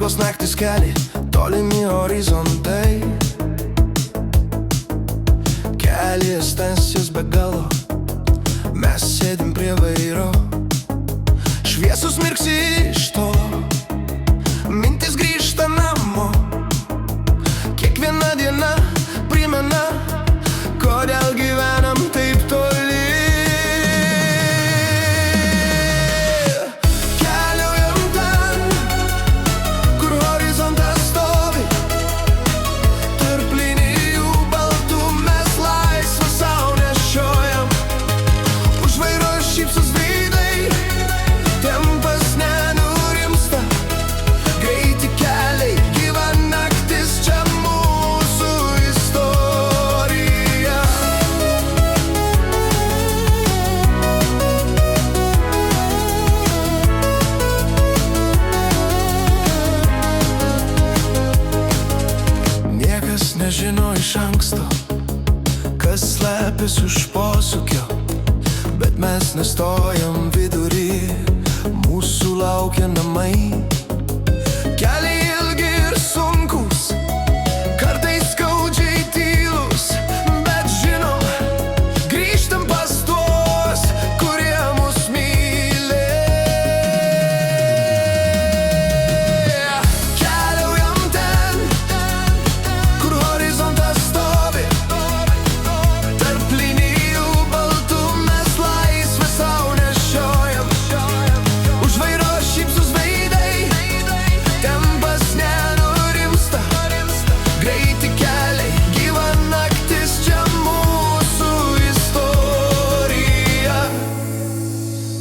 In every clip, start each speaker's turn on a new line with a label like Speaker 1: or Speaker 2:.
Speaker 1: Ilgos naktis keliai, tolimi horizontai, kelias tamsios be galo, mes sėdim prie vairo, šviesus mirksi iš tolo, mintis grįžta namo. Kiekviena diena primena, kodėl gyvenam taip toli. Keliaujam ten, kur horizontas stovi, tarp linijų baltų mes laisvę sau nešiojam. Už vairo šypsos veidai, tempas nenurimsta, greiti keliai, gyva naktis, čia mūsų istorija. Niekas nežino iš anksto, kas slepiasi už posūkio, bet mes nestojam vidury, mūsų laukia namai. Keliai ilgi ir sunkus, kartais skaudžiai tylus, bet žinom, grįžtam pas tuos, kurie mus myli. Keliaujam ten, kur horizontas stovi, tarp linijų baltų mes laisvę sau nešiojam. Už vairo šypsos veidai, tempas nenurimsta, greiti keliai, gyva naktis, čia mūsų istorija.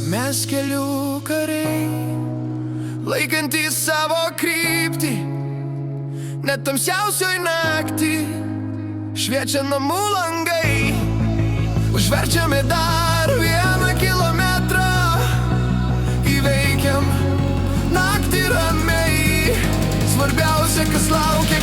Speaker 1: Mes kelių kariai, laikantys savo kryptį, net tamsiausioj naktį šviečia namų langai. Užverčiame dar 1 kilometrą, įveikiam naktį ramiai. Svarbiausia, kas laukia